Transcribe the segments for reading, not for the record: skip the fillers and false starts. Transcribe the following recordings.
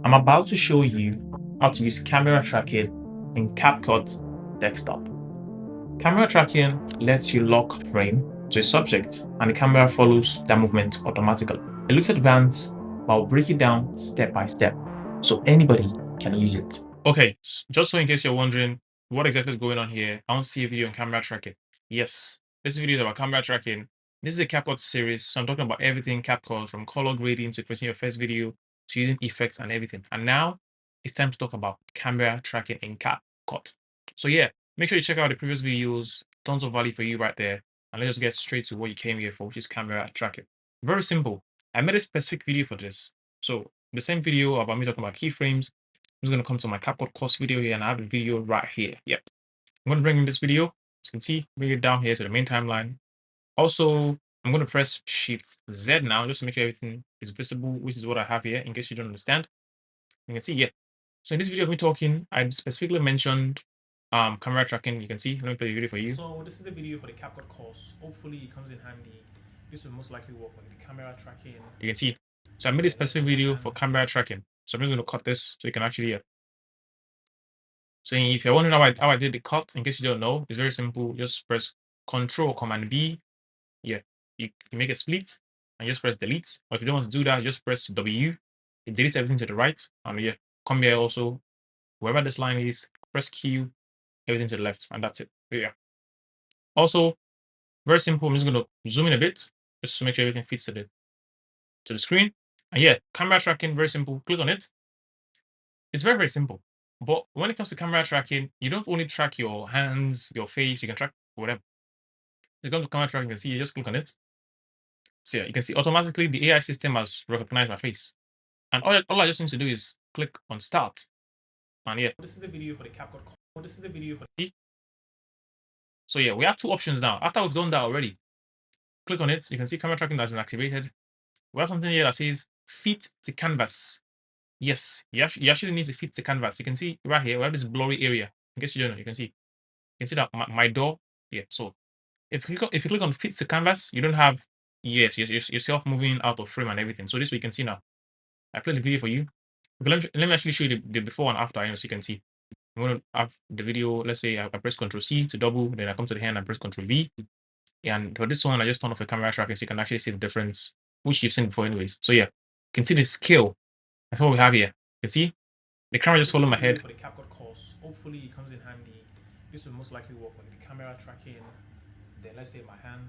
I'm about to show you how to use camera tracking in CapCut Desktop. Camera tracking lets you lock frame to a subject and the camera follows that movement automatically. It looks advanced, but I'll break it down step by step so anybody can use it. Okay, just so in case you're wondering what exactly is going on here, I want to see a video on camera tracking. Yes, this video is about camera tracking. This is a CapCut series, so I'm talking about everything CapCut, from color grading to creating your first video to using effects and everything. And now it's time to talk about camera tracking in CapCut. So yeah, make sure you check out the previous videos, tons of value for you right there. And let's just get straight to what you came here for, which is camera tracking. Very simple. I made a specific video for this. So the same video about me talking about keyframes, I'm just going to come to my CapCut course video here and I have a video right here. Yep. I'm going to bring in this video. As you can see, bring it down here to the main timeline. Also, I'm going to press Shift Z now just to make sure everything is visible, which is what I have here in case you don't understand. You can see, yeah. So in this video of me talking, I specifically mentioned camera tracking. You can see, let me play the video for you. So this is the video for the CapCut course. Hopefully it comes in handy. This will most likely work for the camera tracking. You can see. So I made a specific video for camera tracking. So I'm just going to cut this so you can actually hear. So if you're wondering how I did the cut, in case you don't know, it's very simple. Just press Control Command B. Yeah, you make a split and just press delete. Or if you don't want to do that, just press W. It deletes everything to the right. And yeah, come here also. Wherever this line is, press Q, everything to the left, and that's it. Yeah. Also, very simple. I'm just going to zoom in a bit just to make sure everything fits to the screen. And yeah, camera tracking, very simple. Click on it. It's very, very simple. But when it comes to camera tracking, you don't only track your hands, your face, you can track whatever. When it comes to camera tracking, you can see, you just click on it. So yeah, you can see automatically the AI system has recognized my face. And all I just need to do is click on start. And yeah, this is the video for the CapCut. This is the video for the. So yeah, we have two options now. After we've done that already, click on it. You can see camera tracking has been activated. We have something here that says fit to canvas. Yes, you actually need to fit to canvas. You can see right here, we have this blurry area. In case you don't know, you can see that my door. Yeah, so if you click on fit to canvas, you don't have yourself moving out of frame and everything. So this way you can see now. I played the video for you. Okay, let me actually show you the before and after, so you can see. I'm going to have the video. Let's say I press Ctrl C to double, then I come to the hand and press Ctrl V. And for this one, I just turn off the camera tracking so you can actually see the difference, which you've seen before, anyways. So yeah, you can see the scale. That's what we have here. You can see the camera just followed my head. For the CapCut course, hopefully it comes in handy. This will most likely work for the camera tracking. Then let's say my hand.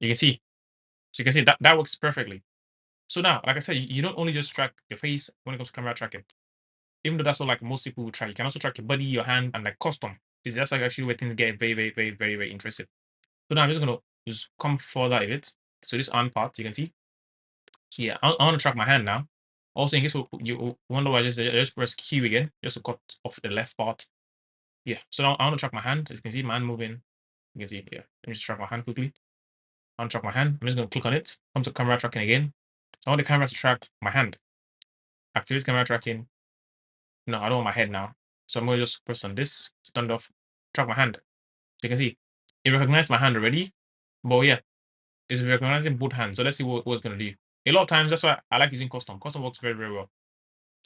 You can see. So you can see that works perfectly. So now, like I said, you don't only just track your face when it comes to camera tracking. Even though that's what like most people will track, you can also track your body, your hand, and like custom. It's just like actually where things get very, very, very, very, very interesting. So now I'm just gonna just come further a bit. So this arm part, you can see. So yeah, I want to track my hand now. Also, in case you wonder why I just press Q again, just to cut off the left part. Yeah, so now I want to track my hand. As you can see, my hand moving. You can see, yeah. Let me just track my hand quickly. I want to track my hand. I'm just going to click on it. Come to camera tracking again. So I want the camera to track my hand. Activate camera tracking. No, I don't want my head now. So I'm going to just press on this to turn it off. Track my hand. So you can see, it recognized my hand already. But yeah, it's recognizing both hands. So let's see what it's going to do. A lot of times, that's why I like using custom. Custom works very, very well.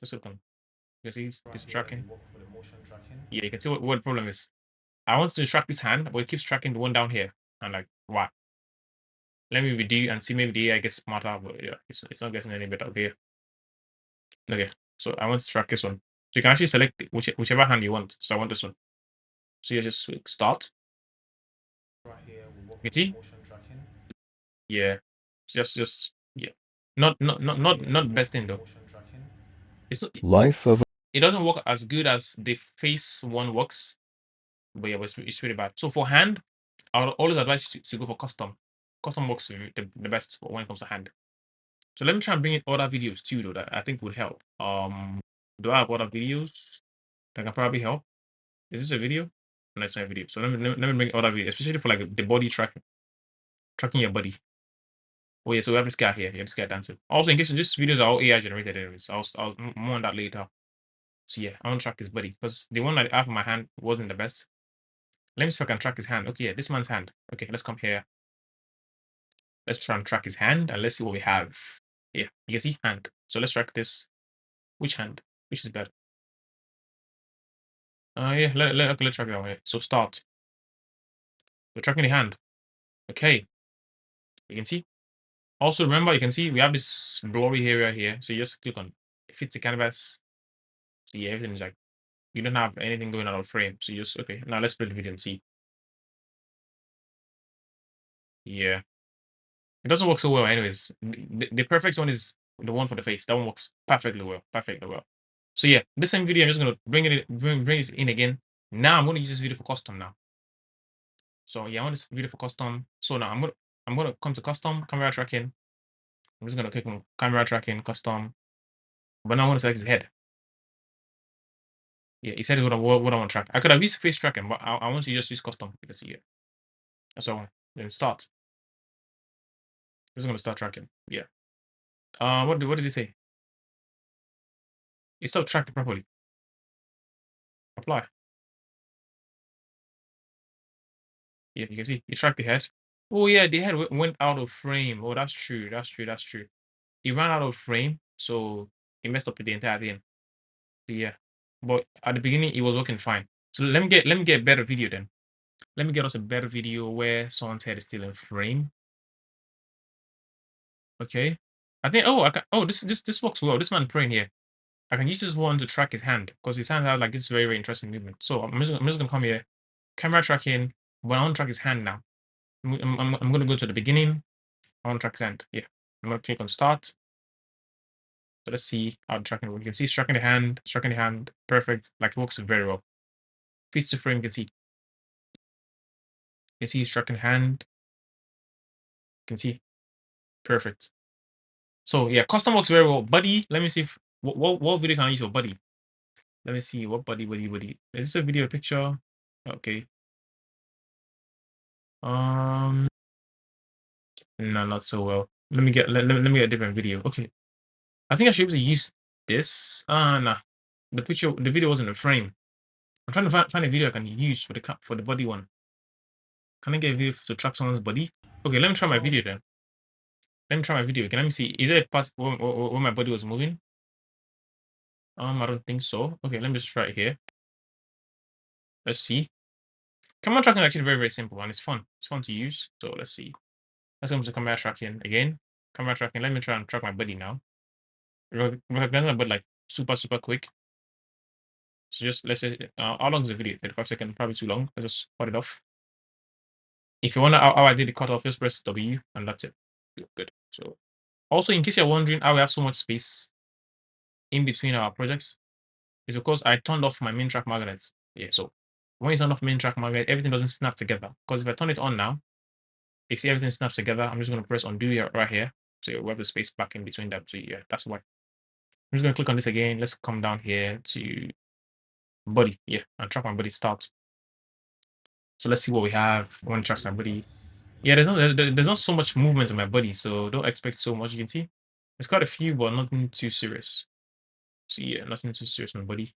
Just click on. You can see it's tracking. Yeah, you can see what the problem is. I want to track this hand, but it keeps tracking the one down here. I'm like, wow. Let me redo and see maybe the AI gets smarter, but yeah, it's not getting any better. Okay. Okay. So I want to track this one. So you can actually select whichever hand you want. So I want this one. So you just start. Right here, you see? Yeah. Just yeah. Not best thing though. It's not. Life of It doesn't work as good as the face one works. But yeah, but it's really bad. So for hand, I would always advise you to go for custom. Custom works the best when it comes to hand. So let me try and bring in other videos too, though, that I think would help. Do I have other videos that can probably help? Is this a video? No, it's not a video. So let me bring other videos, especially for like the body tracking your body. Oh yeah, so we have this guy here. Yeah, this guy dancing. Also, in case this videos are all AI generated, anyways. I'll more on that later. So yeah, I want to track his body because the one that I have in my hand wasn't the best. Let me see if I can track his hand. Okay, yeah, this man's hand. Okay, let's come here. Let's try and track his hand and let's see what we have. Yeah, you can see hand. So let's track this. Which hand? Which is better? Yeah, let's track it that way. So start. We're tracking the hand. Okay. You can see. Also, remember, you can see we have this blurry area here. So you just click on fit the canvas. So yeah, everything is like, you don't have anything going out of frame. So you just, okay, now let's play the video and see. Yeah. It doesn't work so well anyways. The perfect one is the one for the face. That one works perfectly well. Perfectly well. So yeah, this same video, I'm just going to bring this in again. Now I'm going to use this video for custom now. So yeah, I want this video for custom. So now I'm gonna come to custom camera tracking. I'm just gonna click on camera tracking custom. But now I want to select his head. Yeah, he said what I want to track. I could have used face tracking, but I want to just use custom. You can see it. That's all. Then start. I'm just gonna start tracking. Yeah. What did he say? He stopped tracking properly. Apply. Yeah, you can see he tracked the head. Oh yeah, the head went out of frame. Oh, that's true. That's true. That's true. He ran out of frame, so he messed up with the entire thing. Yeah, but at the beginning it was working fine. So let me get a better video then. Let me get us a better video where someone's head is still in frame. Okay, I think I can, this works well. This man praying here. I can use this one to track his hand because his hand has like this very interesting movement. So I'm just gonna come here, camera tracking. But I want to track his hand now. I'm gonna go to the beginning. I want to track his hand. Yeah, I'm gonna click on start. So let's see how the tracking works. You can see it's tracking the hand, perfect. Like it works very well. Face to frame, you can see. You can see he's tracking hand. You can see. Perfect. So yeah, custom works very well. Buddy, let me see if what video can I use for buddy? Let me see what buddy. Is this a video picture? Okay. No, not so well. Let me get a different video. Okay. I think I should be able to use this. Nah. The video wasn't a frame. I'm trying to find a video I can use for the body one. Can I get a video to track someone's body? Okay, let me try my video then. Let me try my video. Can let me see. Is there a pass where my body was moving? I don't think so. Okay, let me just try it here. Let's see. Camera tracking is actually very, very simple and it's fun. It's fun to use. So let's see. Let's go to camera tracking again. Camera tracking. Let me try and track my body now. Recognize my body like super, super quick. So just let's say, how long is the video? 35 seconds, probably too long. Let's just cut it off. If you want to how I did the cut off, just press W and that's it. Good. So also, in case you're wondering how we have so much space in between our projects, it's because I turned off my main track magnets. Yeah, so when you turn off main track magnet, everything doesn't snap together. Because if I turn it on now, you see everything snaps together. I'm just going to press undo here, right here. So we have the space back in between them. So yeah, that's why. I'm just going to click on this again. Let's come down here to body. Yeah, and track my body start. So let's see what we have. I want to track my body. Yeah, there's not so much movement in my body, so don't expect so much. You can see there's quite a few, but nothing too serious. So yeah, nothing too serious in my body.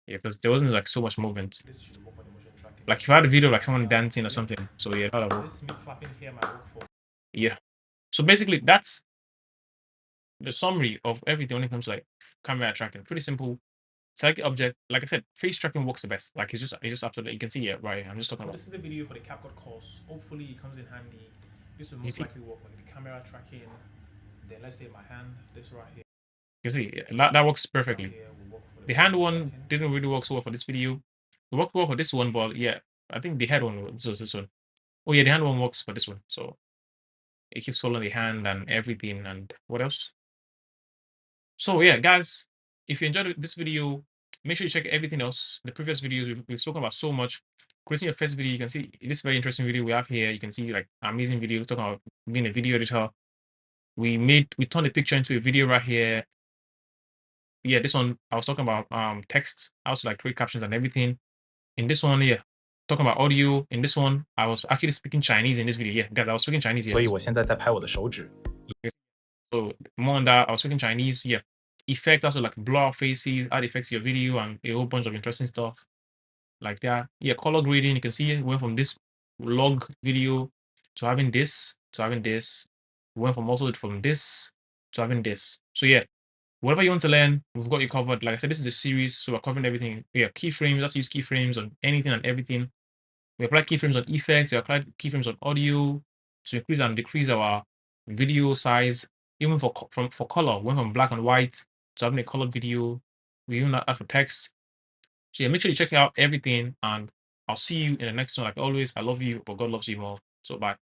Yeah, because there wasn't like so much movement. Like if I had a video of like someone dancing or something. So yeah, that'll work. Yeah. So basically that's the summary of everything when it comes to like camera tracking. Pretty simple. Select the object. Like I said, face tracking works the best. Like it's just absolutely, you can see it right. I'm just talking about. This is the video for the CapCut course. Hopefully it comes in handy. This will most likely work for the camera tracking. Then let's say my hand, this right here. You can see that works perfectly. The hand one didn't really work so well for this video. It worked well for this one, but yeah, I think the head one was this one. Oh yeah, the hand one works for this one. So it keeps following the hand and everything. And what else? So yeah, guys, if you enjoyed this video, make sure you check everything else. The previous videos we've spoken about so much. Creating your first video, you can see this very interesting video we have here. You can see like amazing video talking about being a video editor. We turned the picture into a video right here. Yeah, this one I was talking about text, how to like create captions and everything. In this one, yeah, talking about audio. In this one, I was actually speaking Chinese in this video. Yeah, guys, I was speaking Chinese here. 所以我现在在拍我的手指。 So more on that, I was speaking Chinese. Yeah, effect also like blur faces, add effects to your video, and a whole bunch of interesting stuff like that. Yeah, color grading. You can see it went from this log video to having this to having this. Went from also from this to having this. So yeah, Whatever you want to learn, we've got you covered. Like I said, this is a series, so we're covering everything. Yeah, keyframes. Let's use keyframes on anything and everything. We apply keyframes on effects. We apply keyframes on audio to increase and decrease our video size. Even for color, we went from black and white to having a colored video. We even add for text. So yeah, make sure you check out everything, and I'll see you in the next one. Like always, I love you, but God loves you more. So bye.